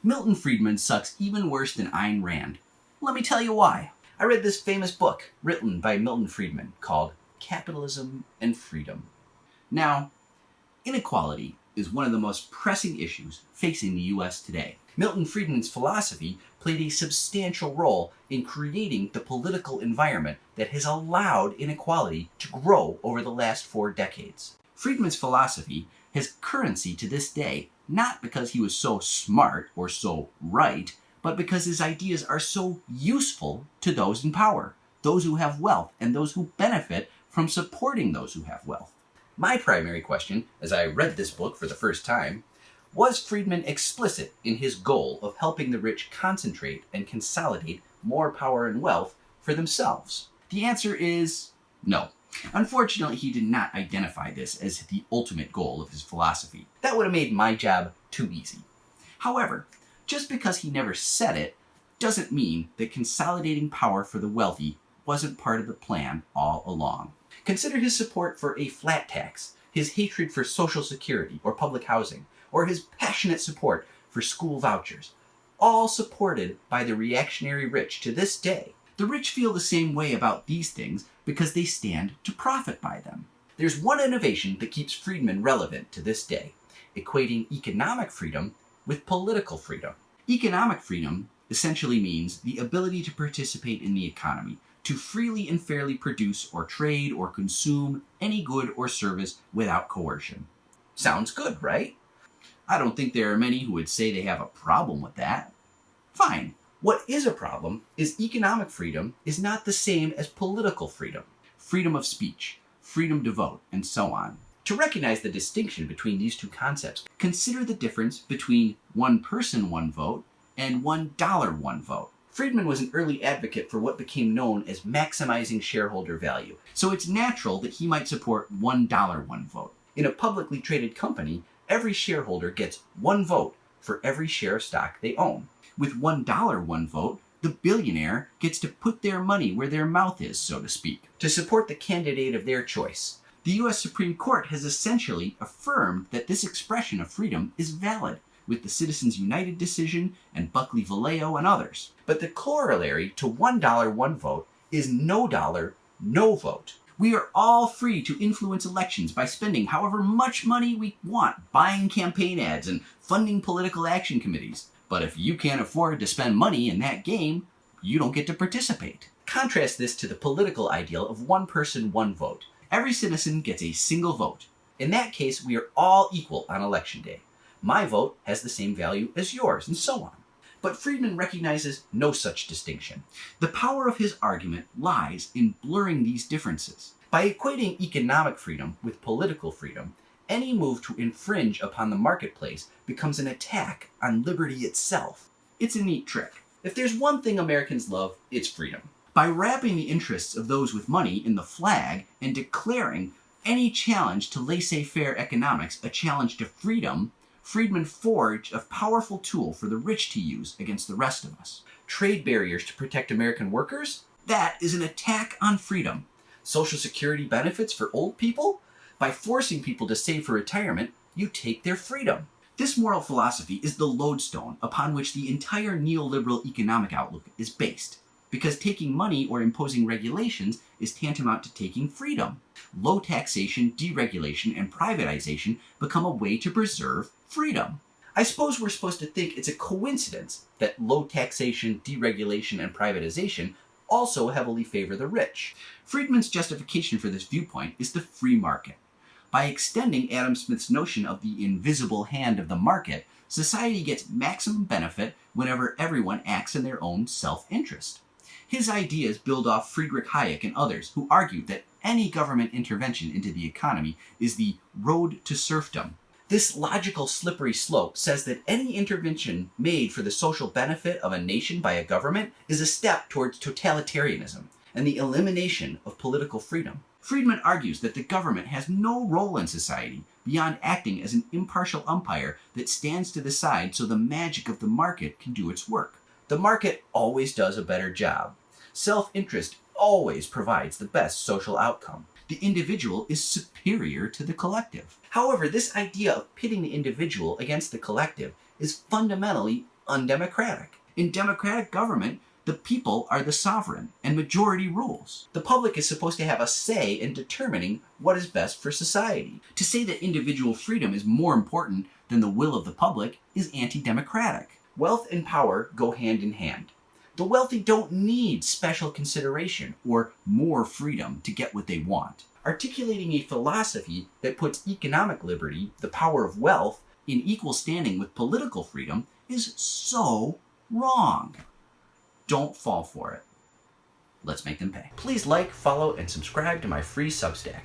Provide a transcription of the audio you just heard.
Milton Friedman sucks even worse than Ayn Rand. Let me tell you why. I read this famous book written by Milton Friedman called Capitalism and Freedom. Now, inequality is one of the most pressing issues facing the U.S. today. Milton Friedman's philosophy played a substantial role in creating the political environment that has allowed inequality to grow over the last 4 decades. Friedman's philosophy has currency to this day, not because he was so smart or so right, but because his ideas are so useful to those in power, those who have wealth, and those who benefit from supporting those who have wealth. My primary question, as I read this book for the first time, was Friedman explicit in his goal of helping the rich concentrate and consolidate more power and wealth for themselves? The answer is no. Unfortunately, he did not identify this as the ultimate goal of his philosophy. That would have made my job too easy. However, just because he never said it doesn't mean that consolidating power for the wealthy wasn't part of the plan all along. Consider his support for a flat tax, his hatred for Social Security or public housing, or his passionate support for school vouchers, all supported by the reactionary rich to this day. The rich feel the same way about these things because they stand to profit by them. There's one innovation that keeps Friedman relevant to this day, equating economic freedom with political freedom. Economic freedom essentially means the ability to participate in the economy, to freely and fairly produce or trade or consume any good or service without coercion. Sounds good, right? I don't think there are many who would say they have a problem with that. Fine. What is a problem is economic freedom is not the same as political freedom. Freedom of speech, freedom to vote, and so on. To recognize the distinction between these two concepts, consider the difference between one person, one vote, and $1, one vote. Friedman was an early advocate for what became known as maximizing shareholder value, so it's natural that he might support $1, one vote. In a publicly traded company, every shareholder gets one vote for every share of stock they own. With $1, one vote, the billionaire gets to put their money where their mouth is, so to speak, to support the candidate of their choice. The U.S. Supreme Court has essentially affirmed that this expression of freedom is valid, with the Citizens United decision and Buckley Valeo and others. But the corollary to $1, one vote is no dollar, no vote. We are all free to influence elections by spending however much money we want, buying campaign ads and funding political action committees. But if you can't afford to spend money in that game, you don't get to participate. Contrast this to the political ideal of one person, one vote. Every citizen gets a single vote. In that case, we are all equal on election day. My vote has the same value as yours, and so on. But Friedman recognizes no such distinction. The power of his argument lies in blurring these differences. By equating economic freedom with political freedom, any move to infringe upon the marketplace becomes an attack on liberty itself. It's a neat trick. If there's one thing Americans love, it's freedom. By wrapping the interests of those with money in the flag and declaring any challenge to laissez-faire economics a challenge to freedom, Friedman forged a powerful tool for the rich to use against the rest of us. Trade barriers to protect American workers? That is an attack on freedom. Social Security benefits for old people? By forcing people to save for retirement, you take their freedom. This moral philosophy is the lodestone upon which the entire neoliberal economic outlook is based, because taking money or imposing regulations is tantamount to taking freedom. Low taxation, deregulation, and privatization become a way to preserve freedom. I suppose we're supposed to think it's a coincidence that low taxation, deregulation, and privatization also heavily favor the rich. Friedman's justification for this viewpoint is the free market. By extending Adam Smith's notion of the invisible hand of the market, society gets maximum benefit whenever everyone acts in their own self-interest. His ideas build off Friedrich Hayek and others who argue that any government intervention into the economy is the road to serfdom. This logical slippery slope says that any intervention made for the social benefit of a nation by a government is a step towards totalitarianism and the elimination of political freedom. Friedman argues that the government has no role in society beyond acting as an impartial umpire that stands to the side so the magic of the market can do its work. The market always does a better job. Self-interest always provides the best social outcome. The individual is superior to the collective. However, this idea of pitting the individual against the collective is fundamentally undemocratic. In democratic government, the people are the sovereign, and majority rules. The public is supposed to have a say in determining what is best for society. To say that individual freedom is more important than the will of the public is anti-democratic. Wealth and power go hand in hand. The wealthy don't need special consideration or more freedom to get what they want. Articulating a philosophy that puts economic liberty, the power of wealth, in equal standing with political freedom is so wrong. Don't fall for it. Let's make them pay. Please like, follow, and subscribe to my free Substack.